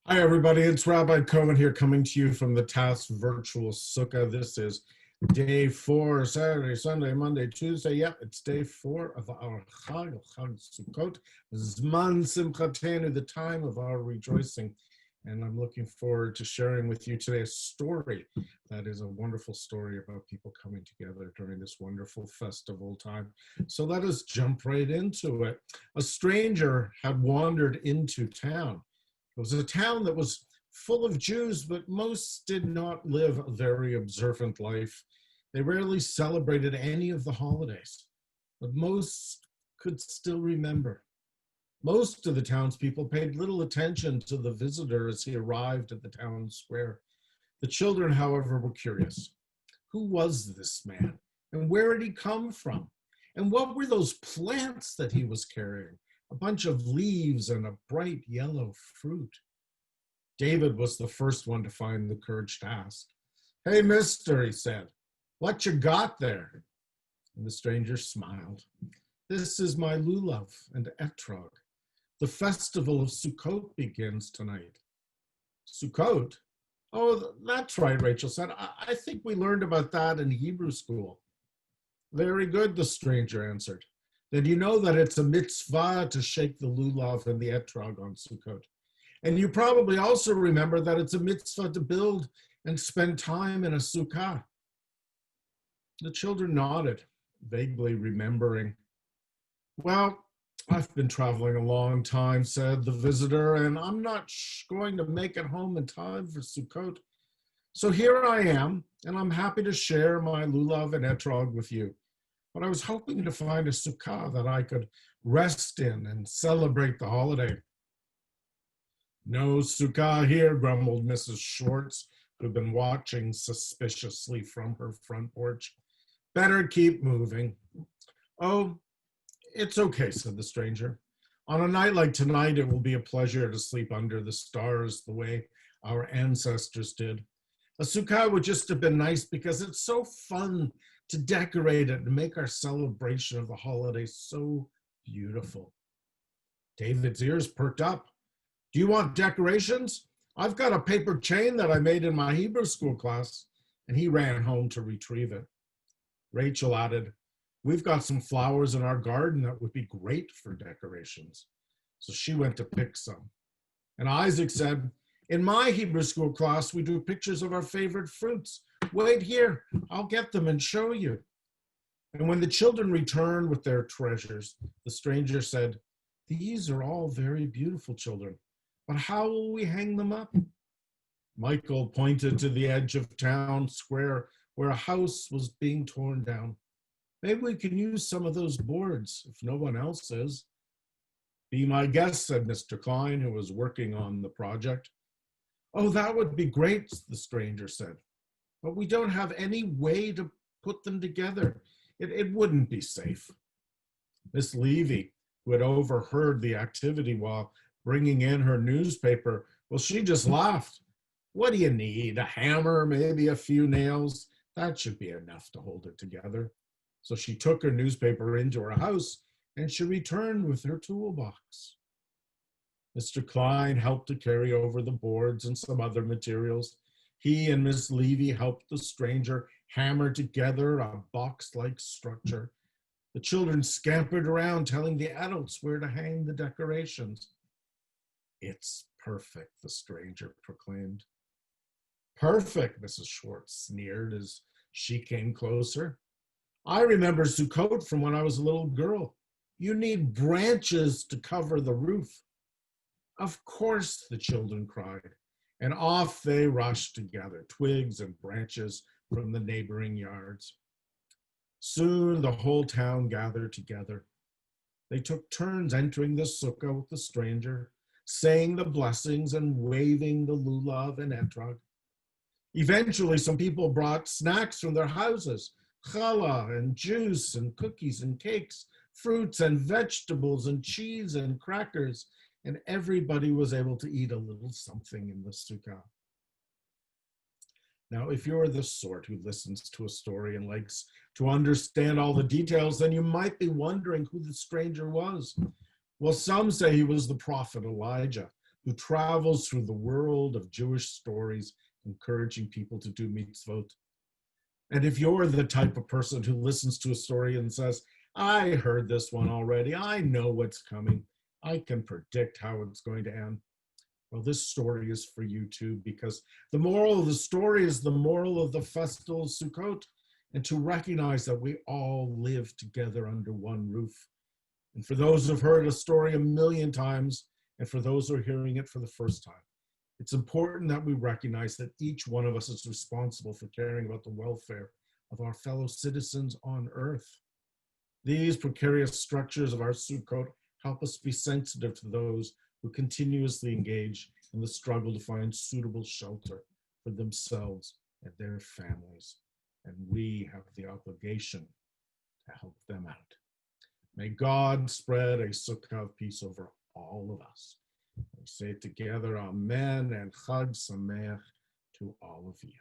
Hi, everybody. It's Rabbi Cohen here coming to you from the TAS Virtual Sukkah. This is day 4, Saturday, Sunday, Monday, Tuesday. Yep, it's day 4 of our Chag Sukkot, Zman Simchatenu, the time of our rejoicing. And I'm looking forward to sharing with you today a story that is a wonderful story about people coming together during this wonderful festival time. So let us jump right into it. A stranger had wandered into town. It was a town that was full of Jews, but most did not live a very observant life. They rarely celebrated any of the holidays, but most could still remember. Most of the townspeople paid little attention to the visitor as he arrived at the town square. The children, however, were curious. Who was this man? And where had he come from? And what were those plants that he was carrying? A bunch of leaves and a bright yellow fruit. David was the first one to find the courage to ask. "Hey, mister," he said, "what you got there?" And the stranger smiled. "This is my lulav and etrog. The festival of Sukkot begins tonight." Sukkot? Oh, that's right, Rachel said. I think we learned about that in Hebrew school. Very good, the stranger answered. Then you know that it's a mitzvah to shake the lulav and the etrog on Sukkot. And you probably also remember that it's a mitzvah to build and spend time in a sukkah. The children nodded, vaguely remembering. "Well, I've been traveling a long time," said the visitor, "and I'm not going to make it home in time for Sukkot. So here I am, and I'm happy to share my lulav and etrog with you. But I was hoping to find a sukkah that I could rest in and celebrate the holiday." "No sukkah here," grumbled Mrs. Schwartz, who'd been watching suspiciously from her front porch. "Better keep moving." "Oh, it's okay," said the stranger. "On a night like tonight, it will be a pleasure to sleep under the stars the way our ancestors did. A sukkah would just have been nice because it's so fun to decorate it and make our celebration of the holiday so beautiful." David's ears perked up. "Do you want decorations? I've got a paper chain that I made in my Hebrew school class." And he ran home to retrieve it. Rachel added, "We've got some flowers in our garden that would be great for decorations." So she went to pick some. And Isaac said, "In my Hebrew school class, we do pictures of our favorite fruits. Wait here, I'll get them and show you." And when the children returned with their treasures, the stranger said, "These are all very beautiful, children, but how will we hang them up?" Michael pointed to the edge of town square where a house was being torn down. "Maybe we can use some of those boards if no one else is." "Be my guest," said Mr. Klein, who was working on the project. "Oh, that would be great," the stranger said. "But we don't have any way to put them together. It wouldn't be safe." Miss Levy, who had overheard the activity while bringing in her newspaper, well, she just laughed. "What do you need? A hammer, maybe a few nails? That should be enough to hold it together." So she took her newspaper into her house and she returned with her toolbox. Mr. Klein helped to carry over the boards and some other materials. He and Miss Levy helped the stranger hammer together a box-like structure. The children scampered around telling the adults where to hang the decorations. "It's perfect," the stranger proclaimed. "Perfect," Mrs. Schwartz sneered as she came closer. "I remember Sukkot from when I was a little girl. You need branches to cover the roof." "Of course," the children cried, and off they rushed to gather twigs and branches from the neighboring yards. Soon the whole town gathered together. They took turns entering the sukkah with the stranger, saying the blessings and waving the lulav and etrog. Eventually, some people brought snacks from their houses, challah and juice and cookies and cakes, fruits and vegetables and cheese and crackers, and everybody was able to eat a little something in the sukkah. Now, if you're the sort who listens to a story and likes to understand all the details, then you might be wondering who the stranger was. Well, some say he was the prophet Elijah, who travels through the world of Jewish stories, encouraging people to do mitzvot. And if you're the type of person who listens to a story and says, I heard this one already, I know what's coming, I can predict how it's going to end, well, this story is for you too, because the moral of the story is the moral of the festival of Sukkot, and to recognize that we all live together under one roof. And for those who've heard a story a million times, and for those who are hearing it for the first time, it's important that we recognize that each one of us is responsible for caring about the welfare of our fellow citizens on earth. These precarious structures of our Sukkot help us be sensitive to those who continuously engage in the struggle to find suitable shelter for themselves and their families. And we have the obligation to help them out. May God spread a sukkah of peace over all of us. We say together, Amen, and Chag Sameach to all of you.